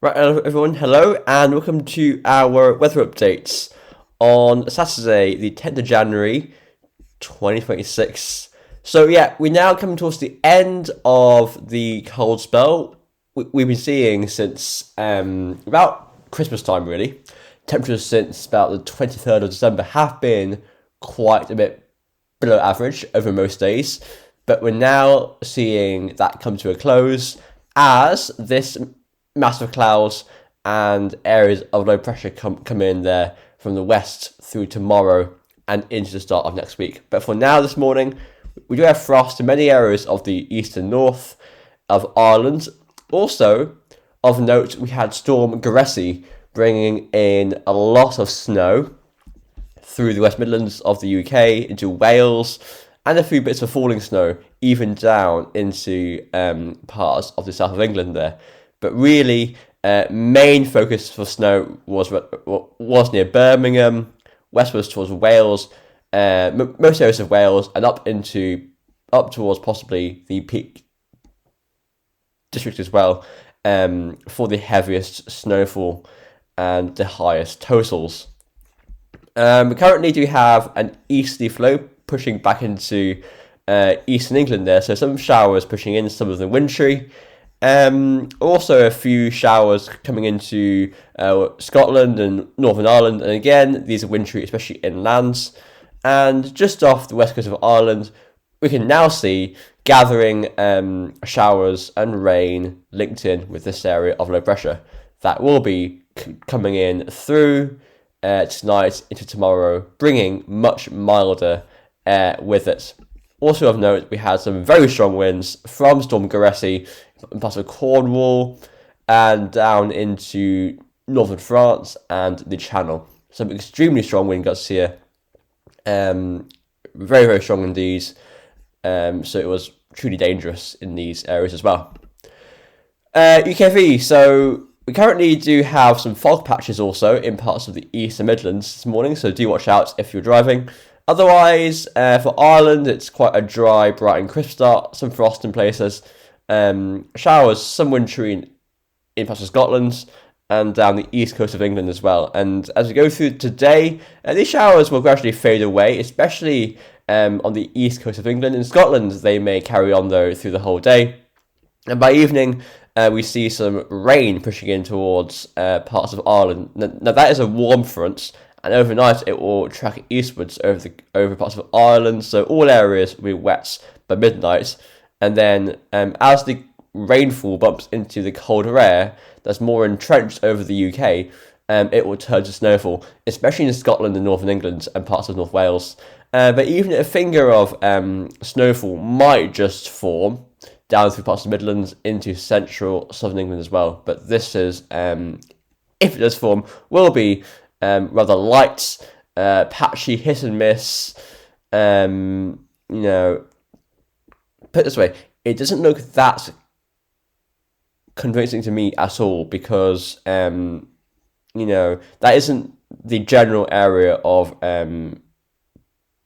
Right, hello everyone, hello, and welcome to our weather updates on Saturday, the 10th of January, 2026. So yeah, we're now coming towards the end of the cold spell we've been seeing since about Christmas time, really. Temperatures since about the 23rd of December have been quite a bit below average over most days, but we're now seeing that come to a close as this massive clouds and areas of low pressure come in there from the west through tomorrow and into the start of next week. But for now, this morning, we do have frost in many areas of the east and north of Ireland. Also, of note, we had Storm Gressie bringing in a lot of snow through the West Midlands of the UK into Wales, and a few bits of falling snow even down into parts of the south of England there. But really, main focus for snow was near Birmingham, westwards towards Wales, most areas of Wales, and up towards possibly the Peak District as well, for the heaviest snowfall and the highest totals. We currently do have an easterly flow pushing back into eastern England there, so some showers pushing in, some of them wintry. Also a few showers coming into Scotland and Northern Ireland, and again, these are wintry, especially inland. And just off the west coast of Ireland, we can now see gathering showers and rain linked in with this area of low pressure that will be coming in through tonight into tomorrow, bringing much milder air with it. Also of note, we had some very strong winds from Storm Gressie in parts of Cornwall and down into northern France and the Channel. Some extremely strong wind gusts here. Very, very strong indeed. So it was truly dangerous in these areas as well. UKV, so we currently do have some fog patches also in parts of the East and Midlands this morning, so do watch out if you're driving. Otherwise, for Ireland, it's quite a dry, bright and crisp start. Some frost in places. Showers, some wintry in parts of Scotland and down the east coast of England as well. And as we go through today, these showers will gradually fade away, especially on the east coast of England. In Scotland, they may carry on, though, through the whole day. And by evening, we see some rain pushing in towards parts of Ireland. Now, that is a warm front, and overnight it will track eastwards over parts of Ireland, so all areas will be wet by midnight. And then as the rainfall bumps into the colder air that's more entrenched over the UK, it will turn to snowfall, especially in Scotland and Northern England and parts of North Wales. But even a finger of snowfall might just form down through parts of the Midlands into central southern England as well. But this is, if it does form, will be rather light, patchy, hit and miss. Put it this way, it doesn't look that convincing to me at all because, that isn't the general area of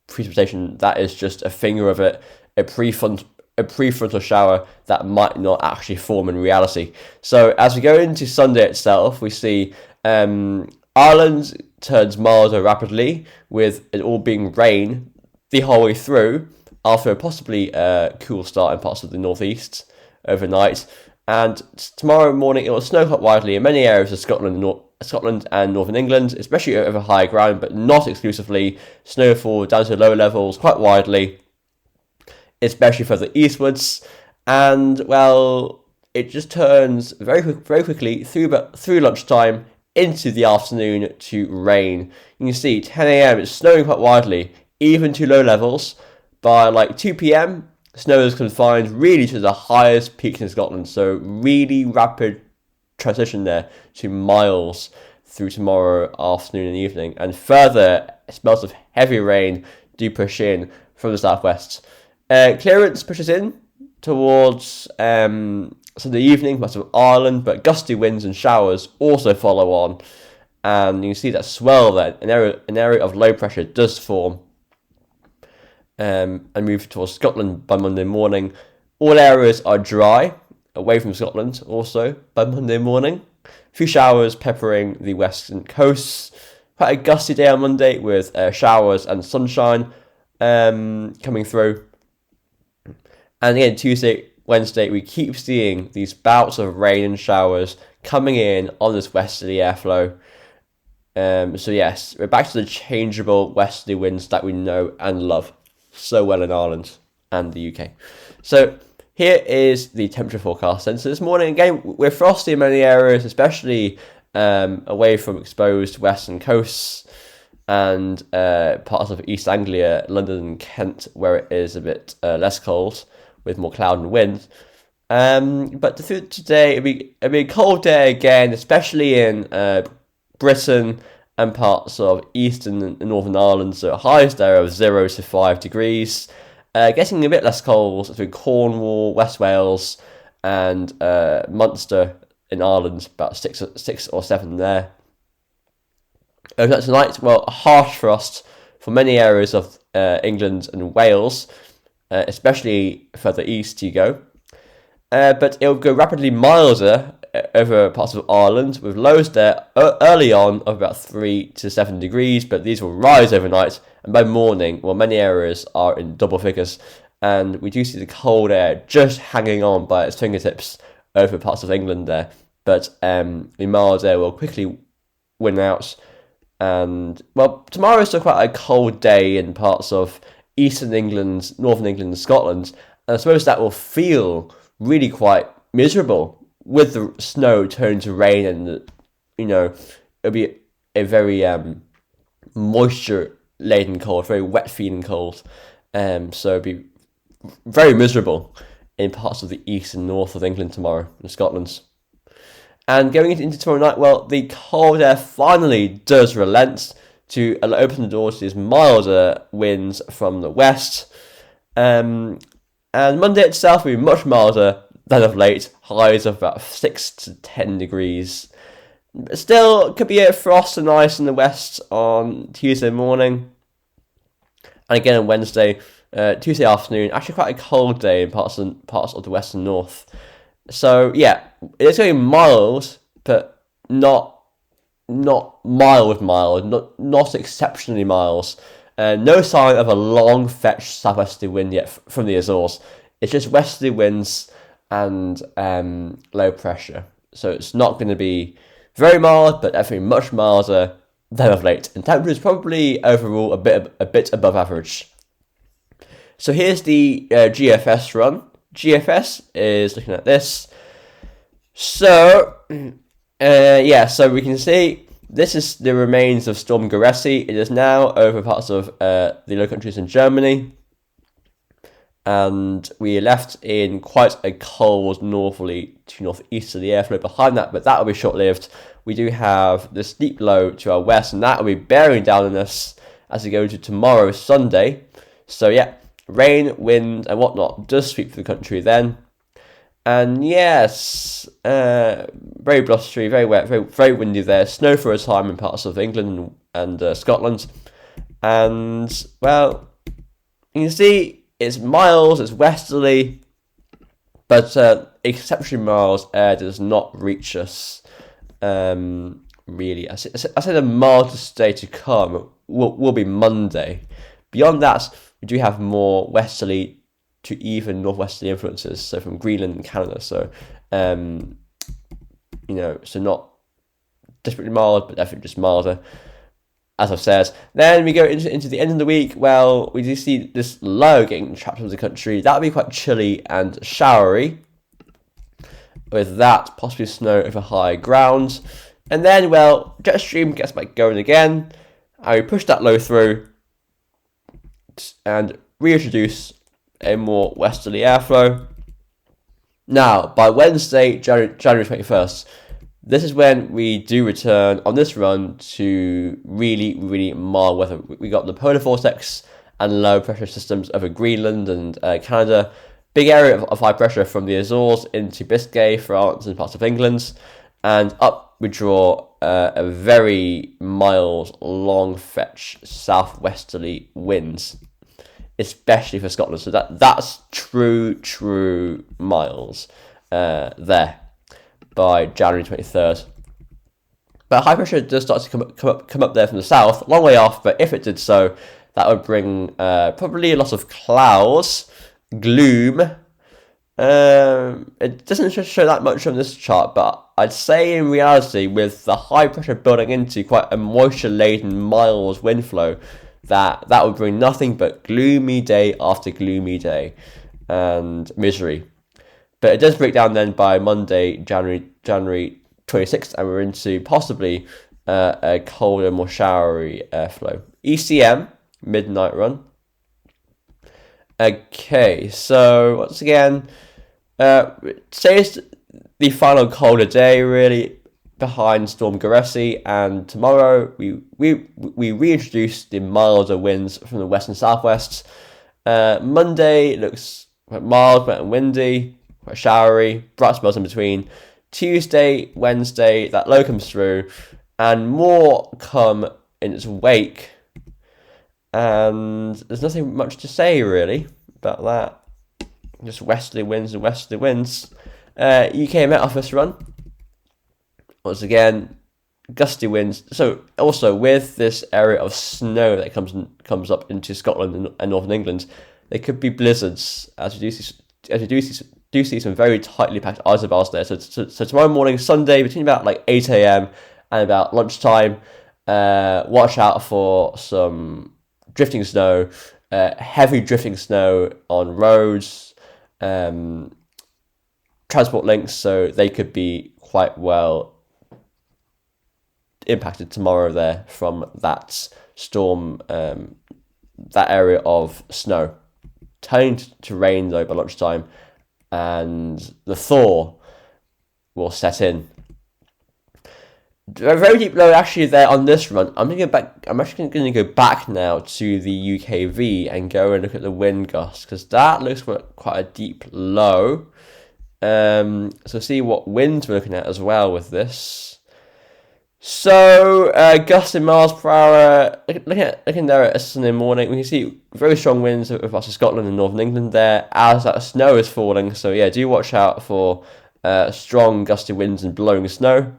precipitation. That is just a finger of it, a prefrontal shower that might not actually form in reality. So as we go into Sunday itself, we see Ireland turns milder rapidly, with it all being rain the whole way through, after a possibly cool start in parts of the northeast overnight. And tomorrow morning it will snow quite widely in many areas of Scotland and Northern England, especially over higher ground, but not exclusively. Snowfall down to low levels quite widely, especially further eastwards. And, well, it just turns very quickly through lunchtime into the afternoon to rain. You can see 10 a.m. it's snowing quite widely, even to low levels. By like 2 p.m, snow is confined really to the highest peaks in Scotland. So really rapid transition there to miles through tomorrow afternoon and evening. And further spells of heavy rain do push in from the southwest. Clearance pushes in towards Sunday evening, parts of Ireland, but gusty winds and showers also follow on. And you can see that swell there, an area of low pressure does form and move towards Scotland by Monday morning. All areas are dry away from Scotland also by Monday morning. A few showers peppering the western coasts. Quite a gusty day on Monday with showers and sunshine coming through. And again, Tuesday, Wednesday, we keep seeing these bouts of rain and showers coming in on this westerly airflow. So yes, we're back to the changeable westerly winds that we know and love so well in Ireland and the UK. So here is the temperature forecast. And so this morning, again, we're frosty in many areas, especially away from exposed western coasts and parts of East Anglia, London and Kent, where it is a bit less cold with more cloud and wind. But through today, it'll be a cold day again, especially in Britain and parts of Eastern and Northern Ireland. So highs there of 0 to 5 degrees. Getting a bit less cold through Cornwall, West Wales, and Munster in Ireland, about 6 or 7 there. Overnight tonight, well, a harsh frost for many areas of England and Wales, especially further east you go. But it'll go rapidly milder over parts of Ireland, with lows there early on of about 3 to 7 degrees, but these will rise overnight, and by morning, well, many areas are in double figures, and we do see the cold air just hanging on by its fingertips over parts of England there, but the mild air will quickly win out, and, well, tomorrow is still quite a cold day in parts of Eastern England, Northern England and Scotland, and I suppose that will feel really quite miserable with the snow turning to rain, and it'll be a very moisture laden cold, very wet feeling cold. So it'll be very miserable in parts of the east and north of England tomorrow and Scotland. And going into tomorrow night, well, the cold air finally does relent to open the door to these milder winds from the west. And Monday itself will be much milder than of late, highs of about 6 to 10 degrees. But still, could be a frost and ice in the west on Tuesday morning. And again on Wednesday, Tuesday afternoon, actually quite a cold day in parts of the west and north. So yeah, it's going to be mild, but not mild, not exceptionally mild. No sign of a long fetched southwesterly wind yet from the Azores. It's just westerly winds and low pressure. So it's not going to be very mild, but definitely much milder than of late. And temperature is probably overall a bit above average. So here's the GFS run. GFS is looking at this. So so we can see this is the remains of Storm Goretti. It is now over parts of the Low Countries in Germany. And we are left in quite a cold northerly to northeasterly airflow behind that, but that will be short-lived. We do have the steep low to our west, and that will be bearing down on us as we go into tomorrow, Sunday. So yeah, rain, wind, and whatnot does sweep through the country then. And yes, very blustery, very wet, very, very windy there. Snow for a time in parts of England and Scotland. And, well, you can see it's mild, it's westerly, but exceptionally mild air does not reach us, really. I say the mildest day to come will be Monday. Beyond that, we do have more westerly to even northwesterly influences, so from Greenland and Canada. So, so not desperately mild, but definitely just milder, as I've said. Then we go into the end of the week. Well, we do see this low getting trapped into the country. That would be quite chilly and showery. With that, possibly snow over high ground. And then, well, jet stream gets back going again. And we push that low through and reintroduce a more westerly airflow. Now, by Wednesday, January 21st, this is when we do return on this run to really, really mild weather. We got the polar vortex and low pressure systems over Greenland and Canada. Big area of high pressure from the Azores into Biscay, France, and parts of England. And up we draw a very mild, long fetch southwesterly winds, especially for Scotland. So that's true miles there by January 23rd. But high pressure does start to come up there from the south, a long way off. But if it did so, that would bring probably a lot of clouds, gloom. It doesn't show that much on this chart, but I'd say in reality, with the high pressure building into quite a moisture-laden, mild wind flow, that would bring nothing but gloomy day after gloomy day and misery. But it does break down then by Monday, January 26th, and we're into possibly a colder, more showery airflow. ECM, midnight run. Okay, so once again, today's the final colder day, really, behind Storm Garesi, and tomorrow we reintroduce the milder winds from the west and southwest. Monday looks quite mild, wet and windy, quite showery, bright spells in between. Tuesday, Wednesday, that low comes through, and more come in its wake. And there's nothing much to say really about that. Just westerly winds and westerly winds. UK Met Office run. Once again, gusty winds. So also with this area of snow that comes up into Scotland and Northern England, there could be blizzards as you do see some very tightly packed isobars there. So tomorrow morning, Sunday, between about like 8 a.m. and about lunchtime, watch out for some drifting snow, heavy drifting snow on roads, transport links, so they could be quite well impacted tomorrow there from that storm, that area of snow. Turning to rain though by lunchtime, and the thaw will set in. Very deep low actually there on this run. I'm actually going to go back now to the UKV and go and look at the wind gusts, because that looks quite a deep low. So see what winds we're looking at as well with this. So gusts in miles per hour. Looking there at a Sunday morning, we can see very strong winds across Scotland and Northern England there as that snow is falling. So yeah, do watch out for strong gusty winds and blowing snow.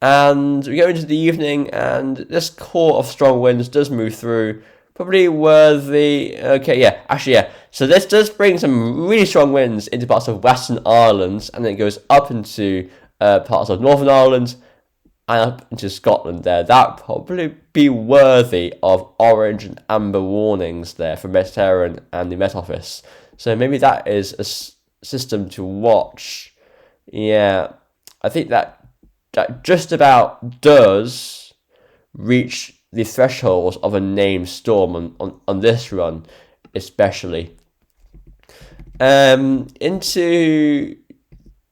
And we go into the evening, and this core of strong winds does move through. Probably worthy. Okay, yeah, actually, yeah. So this does bring some really strong winds into parts of Western Ireland, and then it goes up into parts of Northern Ireland and up into Scotland there. That probably be worthy of orange and amber warnings there for Mediterranean and the Met Office. So maybe that is a system to watch. Yeah, I think that just about does reach the threshold of a named storm on this run, especially. Into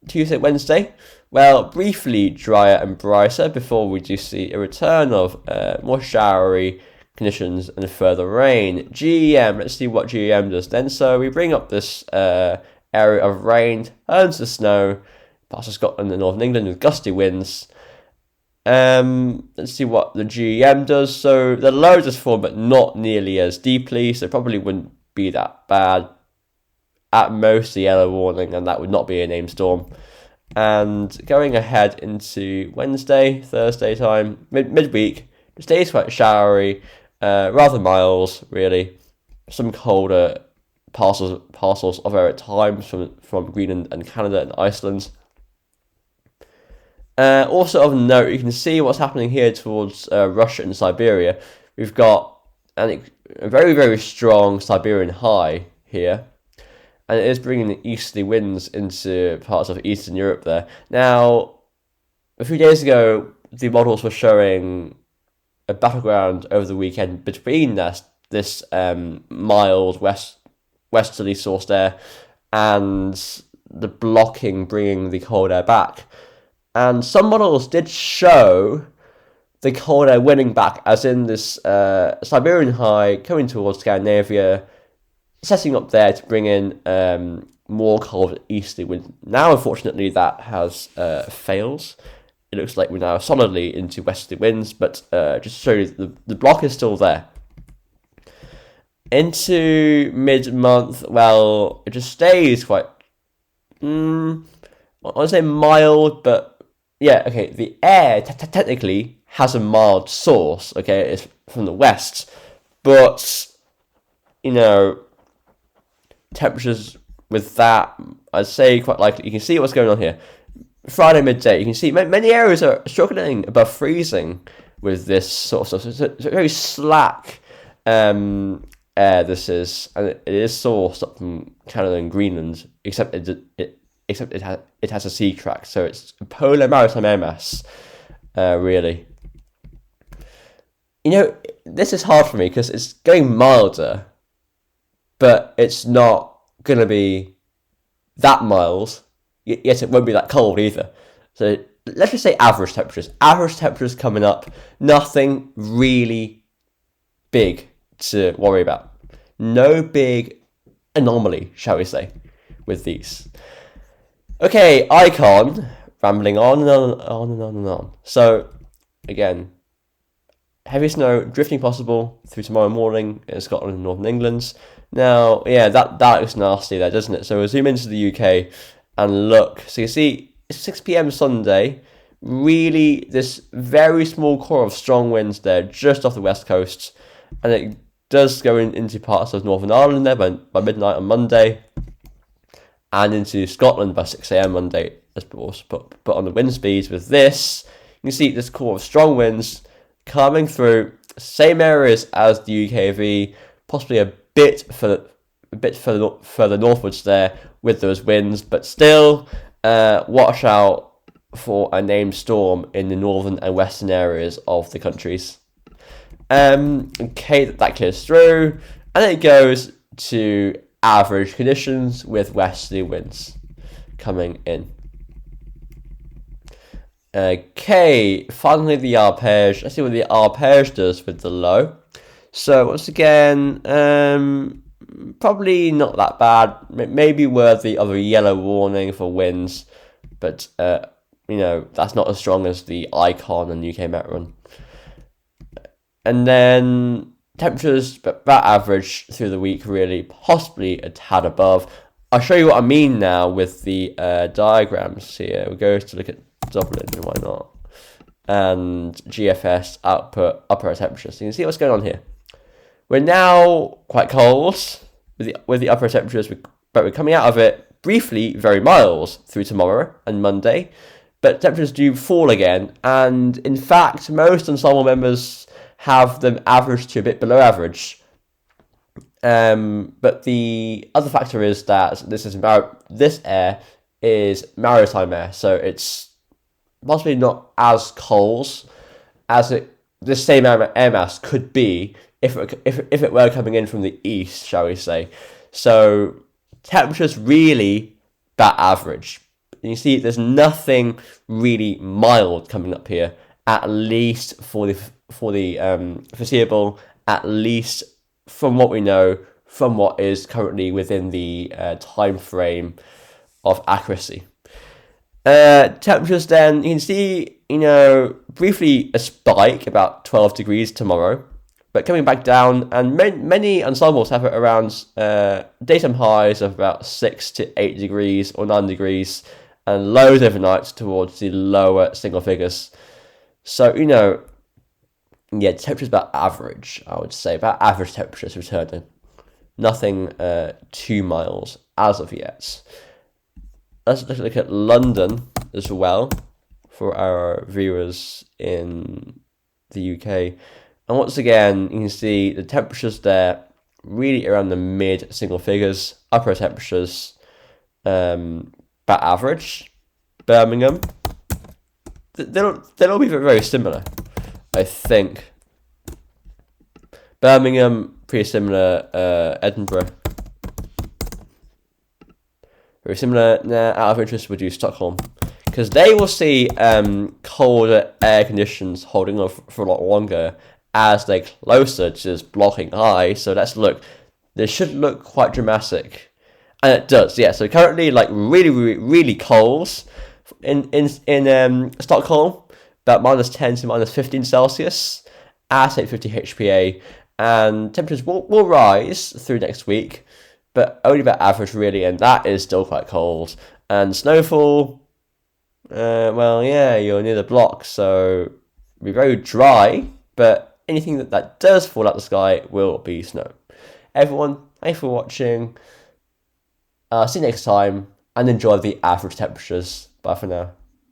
Tuesday, Wednesday, well, briefly drier and brighter before we do see a return of more showery conditions and further rain. GEM, let's see what GEM does then. So we bring up this area of rain, turns to snow, parts of Scotland and Northern England with gusty winds. Let's see what the GEM does. So the low does form, but not nearly as deeply, so probably wouldn't be that bad. At most, a yellow warning, and that would not be a named storm. And going ahead into Wednesday, Thursday time, midweek, the day is quite showery, rather mild, really. Some colder parcels of air at times from Greenland and Canada and Iceland. Also of note, you can see what's happening here towards Russia and Siberia. We've got a very, very strong Siberian high here, and it is bringing easterly winds into parts of Eastern Europe there. Now, a few days ago, the models were showing a battleground over the weekend between this mild westerly sourced air and the blocking bringing the cold air back. And some models did show the cold air winning back, as in this Siberian high coming towards Scandinavia, setting up there to bring in more cold easterly wind. Now, unfortunately, that has failed. It looks like we're now solidly into westerly winds, but just to show you, the block is still there. Into mid-month, well, it just stays quite, I want to say mild, but yeah, okay, the air technically has a mild source, okay, it's from the west, but, you know, temperatures with that, I'd say quite likely. You can see what's going on here. Friday midday, you can see many areas are struggling above freezing with this sort of stuff. So it's a very slack air this is, and it is sourced up from Canada and Greenland, except it has a sea track, so it's a polar maritime air mass, really. You know, this is hard for me because it's going milder, but it's not going to be that mild, yet it won't be that cold either. So let's just say average temperatures. Average temperatures coming up, nothing really big to worry about. No big anomaly, shall we say, with these. Okay, icon, rambling on and on and on and on. So, again, heavy snow drifting possible through tomorrow morning in Scotland and Northern England. Now, yeah, that looks nasty there, doesn't it? So we'll zoom into the UK and look. So you see, it's 6 p.m. Sunday. Really, this very small core of strong winds there, just off the west coast, and it does go into parts of Northern Ireland there by midnight on Monday, and into Scotland by 6 a.m. Monday. But on the wind speeds with this, you can see this core of strong winds coming through same areas as the UKV, possibly a bit further northwards there with those winds, but still watch out for a named storm in the northern and western areas of the countries. Okay, that clears through, and it goes to average conditions with westerly winds coming in. Okay, finally the arpege. Let's see what the arpege does with the low. So once again, probably not that bad. Maybe worthy of a yellow warning for winds, but you know, that's not as strong as the icon and UK Met Run. And then temperatures about average through the week, really, possibly a tad above. I'll show you what I mean now with the diagrams here. We'll go to look at Dublin, why not? And GFS output upper temperature. So you can see what's going on here. We're now quite cold with the upper temperatures, but we're coming out of it briefly very mild through tomorrow and Monday. But temperatures do fall again, and in fact, most ensemble members have them average to a bit below average. But the other factor is that this air is maritime air, so it's possibly not as cold as this same air mass could be if it were coming in from the east, shall we say. So temperatures really about average. And you see, there's nothing really mild coming up here, at least for the foreseeable, at least from what we know, from what is currently within the time frame of accuracy. Temperatures then, you can see, you know, briefly a spike about 12 degrees tomorrow, but coming back down, and many ensembles have it around daytime highs of about 6 to 8 degrees or 9 degrees, and lows overnight towards the lower single figures. So, you know, yeah, temperatures about average, I would say, about average temperatures returning. Nothing too mild as of yet. Let's look at London as well for our viewers in the UK. And once again, you can see the temperatures there really around the mid single figures, upper temperatures about average. Birmingham, they'll all be very similar, I think. Birmingham, pretty similar. Edinburgh, very similar. Now, out of interest, would do Stockholm, because they will see colder air conditions holding on for a lot longer as they're closer to this blocking high. So let's look. This should look quite dramatic, and it does. Yeah. So currently, like really cold in Stockholm, about minus 10 to minus 15 Celsius at 850 HPA, and temperatures will rise through next week, but only about average really, and that is still quite cold. And snowfall, Well, yeah, you're near the block, so it'll be very dry, but anything that does fall out the sky will be snow. Everyone, thanks for watching. See you next time, and enjoy the average temperatures. Bye for now.